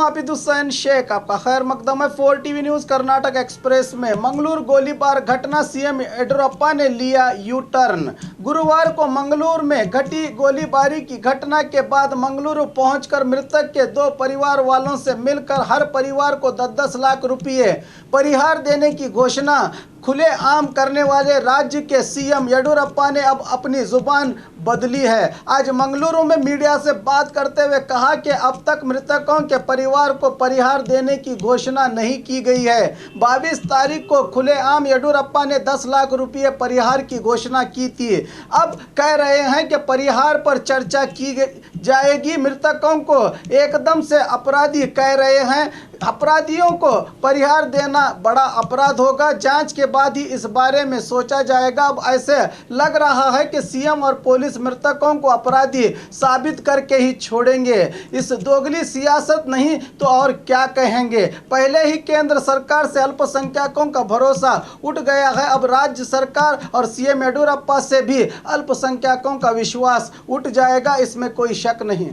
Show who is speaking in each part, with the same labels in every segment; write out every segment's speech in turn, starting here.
Speaker 1: आबिद हुसैन शेख, आपका खैर मकदम है 4 टीवी न्यूज। कर्नाटक एक्सप्रेस में मंगलूर गोलीबार घटना, सीएम येडियुरप्पा ने लिया यू टर्न। गुरुवार को मंगलूर में घटी गोलीबारी की घटना के बाद मंगलुरु पहुंचकर मृतक के 2 परिवार वालों से मिलकर हर परिवार को 10-10 लाख रुपये परिहार देने की घोषणा खुले आम करने वाले राज्य के सीएम येडियुरप्पा ने अब अपनी जुबान बदली है। आज मंगलुरु में मीडिया से बात करते हुए कहा कि अब तक मृतकों के परिवार को परिहार देने की घोषणा नहीं की गई है। 22 तारीख को खुले आम येडियुरप्पा ने 10 लाख रुपये परिहार की घोषणा की थी। अब कह रहे हैं कि परिहार पर चर्चा की जाएगी। मृतकों को एकदम से अपराधी कह रहे हैं। अपराधियों को परिहार देना बड़ा अपराध होगा, जांच के बाद ही इस बारे में सोचा जाएगा। अब ऐसे लग रहा है कि सीएम और पुलिस मृतकों को अपराधी साबित करके ही छोड़ेंगे। इस दोगली सियासत नहीं तो और क्या कहेंगे। पहले ही केंद्र सरकार से अल्पसंख्यकों का भरोसा उठ गया है, अब राज्य सरकार और सीएम येडियुरप्पा से भी अल्पसंख्यकों का विश्वास उठ जाएगा, इसमें कोई शक नहीं।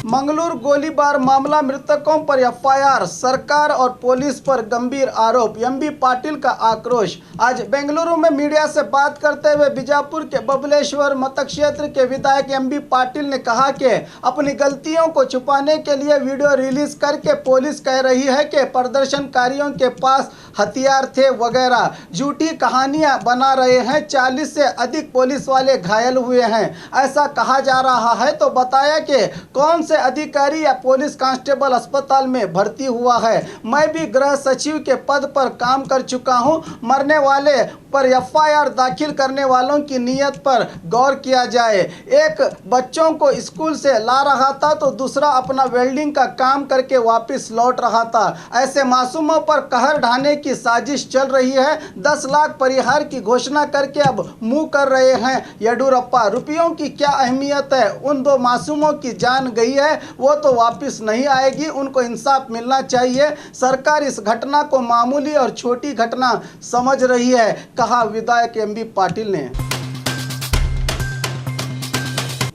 Speaker 1: मंगलूर गोलीबार मामला, मृतकों पर एफआईआर, सरकार और पुलिस पर गंभीर आरोप, एमबी पाटिल का आक्रोश। आज बेंगलुरु में मीडिया से बात करते हुए बीजापुर के बबलेश्वर मतक्षेत्र के विधायक एमबी पाटिल ने कहा कि अपनी गलतियों को छुपाने के लिए वीडियो रिलीज करके पुलिस कह रही है कि प्रदर्शनकारियों के पास हथियार थे वगैरह, झूठी कहानियां बना रहे हैं। 40 से अधिक पुलिस वाले घायल हुए हैं, ऐसा कहा जा रहा है। तो बताया कि कौन से अधिकारी या पुलिस कांस्टेबल अस्पताल में भर्ती हुआ है। मैं भी गृह सचिव के पद पर काम कर चुका हूं। मरने वाले पर एफआईआर दाखिल करने वालों की नीयत पर गौर किया जाए। एक बच्चों को स्कूल से ला रहा था तो दूसरा अपना वेल्डिंग का काम करके वापस लौट रहा था। ऐसे मासूमों पर कहर ढाने की साजिश चल रही है। 10 लाख परिहार की घोषणा करके अब मुंह कर रहे हैं येडियुरप्पा। रुपयों की क्या अहमियत है, उन 2 मासूमों की जान गई है, वो तो वापस नहीं आएगी। उनको इंसाफ मिलना चाहिए। सरकार इस घटना को मामूली और छोटी घटना समझ रही है, कहा विधायक एमबी पाटिल ने।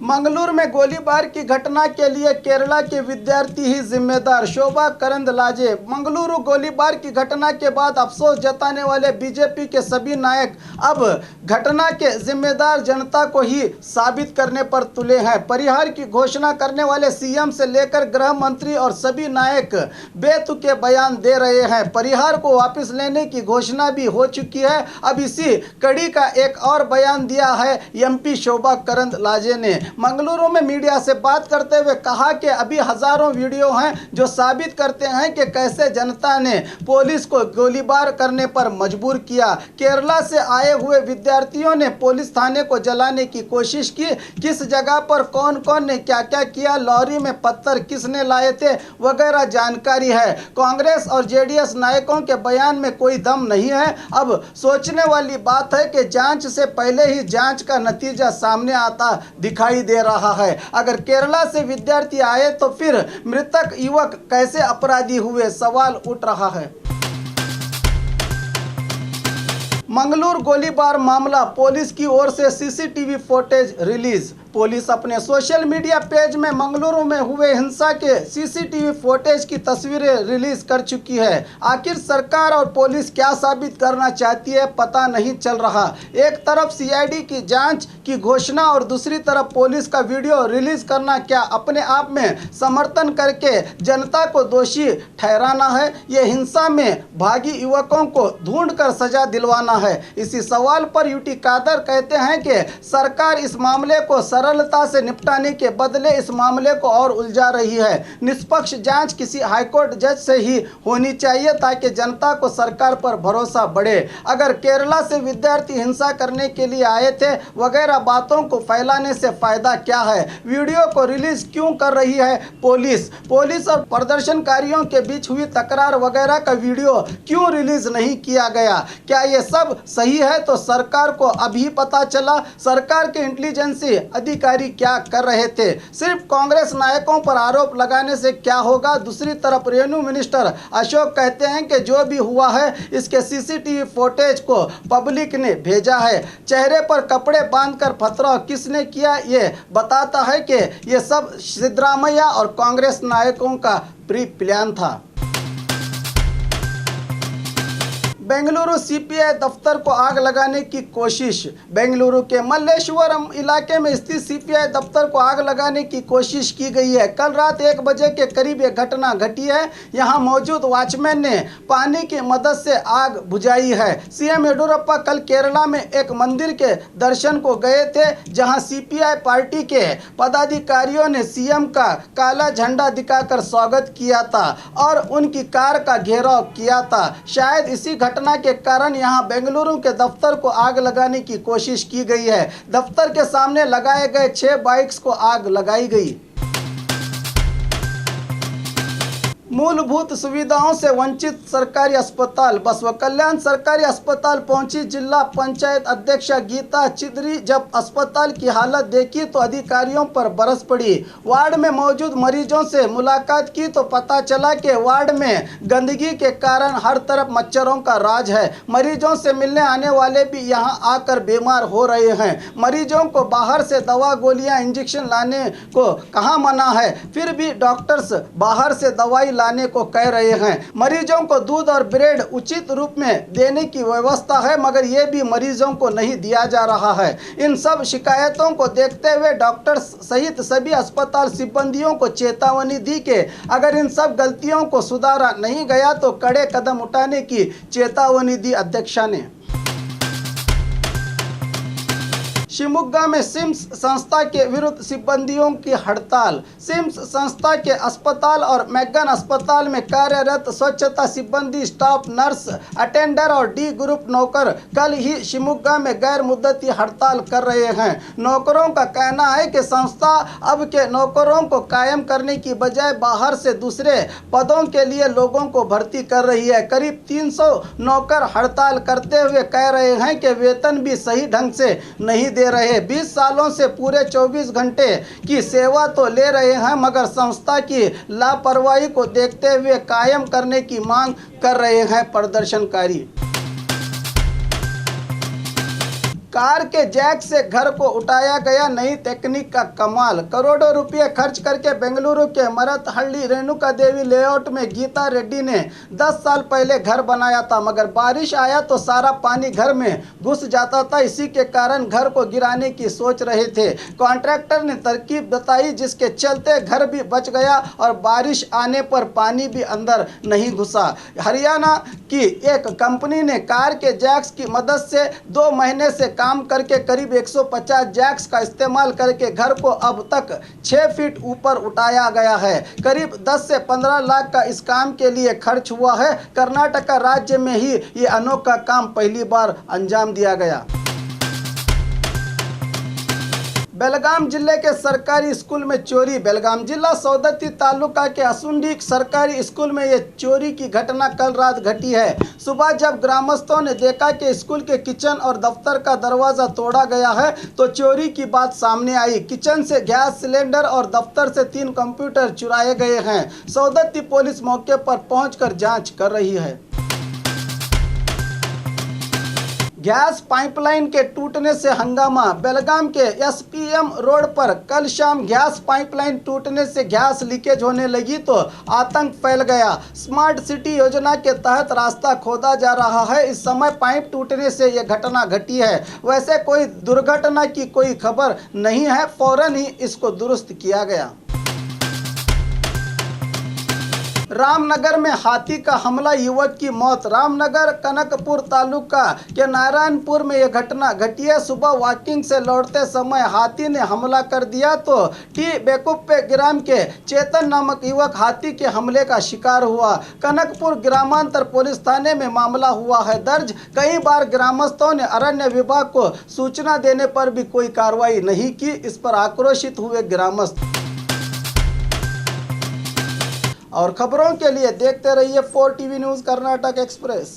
Speaker 1: मंगलूर में गोलीबार की घटना के लिए केरला के विद्यार्थी ही जिम्मेदार, शोभा करंदलाजे। मंगलुरु गोलीबार की घटना के बाद अफसोस जताने वाले बीजेपी के सभी नायक अब घटना के जिम्मेदार जनता को ही साबित करने पर तुले हैं। परिहार की घोषणा करने वाले सीएम से लेकर गृह मंत्री और सभी नायक बेतुके बयान दे रहे हैं। परिहार को वापस लेने की घोषणा भी हो चुकी है। अब इसी कड़ी का एक और बयान दिया है एमपी शोभा करंदलाजे ने। मंगलुरु में मीडिया से बात करते हुए कहा कि अभी हजारों वीडियो हैं जो साबित करते हैं कि कैसे जनता ने पुलिस को गोलीबार करने पर मजबूर किया। केरला से आए हुए विद्यार्थियों ने पुलिस थाने को जलाने की कोशिश की। किस जगह पर कौन कौन ने क्या क्या किया, लॉरी में पत्थर किसने लाए थे वगैरह जानकारी है। कांग्रेस और जेडीएस नायकों के बयान में कोई दम नहीं है। अब सोचने वाली बात है कि जांच से पहले ही जांच का नतीजा सामने आता दिखाई दे रहा है। अगर केरला से विद्यार्थी आए तो फिर मृतक युवक कैसे अपराधी हुए, सवाल उठ रहा है। मंगलूर गोलीबार मामला, पुलिस की ओर से सीसीटीवी फुटेज रिलीज। पुलिस अपने सोशल मीडिया पेज में मंगलुरु में हुए हिंसा के सीसीटीवी फुटेज की तस्वीरें रिलीज कर चुकी है। आखिर सरकार और पुलिस क्या साबित करना चाहती है, पता नहीं चल रहा। एक तरफ सीआईडी की जांच की घोषणा और दूसरी तरफ पुलिस का वीडियो रिलीज करना क्या अपने आप में समर्थन करके जनता को दोषी ठहराना है? ये हिंसा में भागी युवकों को ढूंढकर सजा दिलवाना है। इसी सवाल पर यूटी कादर कहते हैं कि सरकार इस मामले को सरलता से निपटाने के बदले इस मामले को और उलझा रही है। निष्पक्ष जांच किसी हाईकोर्ट जज से ही होनी चाहिए ताकि जनता को सरकार पर भरोसा बढ़े। अगर केरला से विद्यार्थी हिंसा करने के लिए आए थे वगैरह बातों को फैलाने से फायदा क्या है? वीडियो को रिलीज क्यों कर रही है पुलिस और प्रदर्शनकारियों के बीच हुई तकरार वगैरह का वीडियो क्यों रिलीज नहीं किया गया? क्या ये सब सब सही है तो सरकार को अभी पता चला सरकार के इंटेलिजेंसी अधिकारी क्या कर रहे थे। सिर्फ कांग्रेस नायकों पर आरोप लगाने से क्या होगा। दूसरी तरफ रेवेन्यू मिनिस्टर अशोक कहते हैं कि जो भी हुआ है इसके सीसीटीवी फुटेज को पब्लिक ने भेजा है। चेहरे पर कपड़े बांधकर पथराव किसने किया ये बताता है कि ये सब सिद्धरामैया और कांग्रेस नायकों का प्री प्लान था। बेंगलुरु सीपीआई दफ्तर को आग लगाने की कोशिश। बेंगलुरु के मल्लेश्वरम इलाके में स्थित सीपीआई दफ्तर को आग लगाने की कोशिश की गई है। कल रात 1 बजे के करीब ये घटना घटी है। यहां मौजूद वॉचमैन ने पानी की मदद से आग बुझाई है। सीएम येडियुरप्पा कल केरला में एक मंदिर के दर्शन को गए थे, जहां सीपीआई पार्टी के पदाधिकारियों ने सीएम का काला झंडा दिखाकर स्वागत किया था और उनकी कार का घेराव किया था। शायद इसी घटना के कारण यहां बेंगलुरु के दफ्तर को आग लगाने की कोशिश की गई है। दफ्तर के सामने लगाए गए 6 बाइक्स को आग लगाई गई। मूलभूत सुविधाओं से वंचित सरकारी अस्पताल। बसवा कल्याण सरकारी अस्पताल पहुंची जिला पंचायत अध्यक्षा गीता चिदरी। जब अस्पताल की हालत देखी तो अधिकारियों पर बरस पड़ी। वार्ड में मौजूद मरीजों से मुलाकात की तो पता चला कि वार्ड में गंदगी के कारण हर तरफ मच्छरों का राज है। मरीजों से मिलने आने वाले भी यहां आकर बीमार हो रहे हैं। मरीजों को बाहर से दवा गोलियां इंजेक्शन लाने को कहाँ मना है, फिर भी डॉक्टर्स बाहर से दवाई लाने को कह रहे हैं। मरीजों को दूध और ब्रेड उचित रूप में देने की व्यवस्था है, मगर ये भी मरीजों को नहीं दिया जा रहा है। इन सब शिकायतों को देखते हुए डॉक्टर्स सहित सभी अस्पताल सिब्बंदियों को चेतावनी दी कि अगर इन सब गलतियों को सुधारा नहीं गया तो कड़े कदम उठाने की चेतावनी दी अध्यक्षा ने। शिवमोगा में सिम्स संस्था के विरुद्ध सिब्बंदियों की हड़ताल। सिम्स संस्था के अस्पताल और मैगन अस्पताल में कार्यरत स्वच्छता सिब्बंदी, स्टाफ, नर्स, अटेंडर और डी ग्रुप नौकर कल ही शिवमोगा में गैर मुद्दती हड़ताल कर रहे हैं। नौकरों का कहना है कि संस्था अब के नौकरों को कायम करने की बजाय बाहर से दूसरे पदों के लिए लोगों को भर्ती कर रही है। करीब 300 नौकर हड़ताल करते हुए कह रहे हैं कि वेतन भी सही ढंग से नहीं दे रहे। 20 सालों से पूरे 24 घंटे की सेवा तो ले रहे हैं, मगर संस्था की लापरवाही को देखते हुए कायम करने की मांग कर रहे हैं प्रदर्शनकारी। कार के जैक से घर को उठाया गया, नई तकनीक का कमाल। करोड़ों रुपए खर्च करके बेंगलुरु के मरतहल्ली रेणुका देवी लेआउट में गीता रेड्डी ने 10 साल पहले घर बनाया था, मगर बारिश आया तो सारा पानी घर में घुस जाता था। इसी के कारण घर को गिराने की सोच रहे थे। कॉन्ट्रैक्टर ने तरकीब बताई जिसके चलते घर भी बच गया और बारिश आने पर पानी भी अंदर नहीं घुसा। हरियाणा की एक कंपनी ने कार के जैक्स की मदद से 2 महीने से काम करके करीब 150 जैक्स का इस्तेमाल करके घर को अब तक 6 फीट ऊपर उठाया गया है। करीब 10 से 15 लाख का इस काम के लिए खर्च हुआ है। कर्नाटक राज्य में ही ये अनोखा काम पहली बार अंजाम दिया गया। बेलगाम जिले के सरकारी स्कूल में चोरी। बेलगाम जिला सौदत्ती तालुका के असुंडी सरकारी स्कूल में ये चोरी की घटना कल रात घटी है। सुबह जब ग्रामस्थों ने देखा कि स्कूल के किचन और दफ्तर का दरवाजा तोड़ा गया है तो चोरी की बात सामने आई। किचन से गैस सिलेंडर और दफ्तर से 3 कंप्यूटर चुराए गए हैं। सौदत्ती पुलिस मौके पर पहुंचकर जांच कर रही है। गैस पाइपलाइन के टूटने से हंगामा। बेलगाम के एसपीएम रोड पर कल शाम गैस पाइपलाइन टूटने से गैस लीकेज होने लगी तो आतंक फैल गया। स्मार्ट सिटी योजना के तहत रास्ता खोदा जा रहा है। इस समय पाइप टूटने से यह घटना घटी है। वैसे कोई दुर्घटना की कोई खबर नहीं है, फौरन ही इसको दुरुस्त किया गया। रामनगर में हाथी का हमला, युवक की मौत। रामनगर कनकपुर तालुका के नारायणपुर में यह घटना घटी है। सुबह वॉकिंग से लौटते समय हाथी ने हमला कर दिया तो टी बेकुप्पे ग्राम के चेतन नामक युवक हाथी के हमले का शिकार हुआ। कनकपुर ग्रामांतर पुलिस थाने में मामला हुआ है दर्ज। कई बार ग्रामस्थों ने अरण्य विभाग को सूचना देने पर भी कोई कार्रवाई नहीं की। इस पर आक्रोशित हुए ग्रामस्थ। और खबरों के लिए देखते रहिए 4 टीवी न्यूज़ कर्नाटक एक्सप्रेस।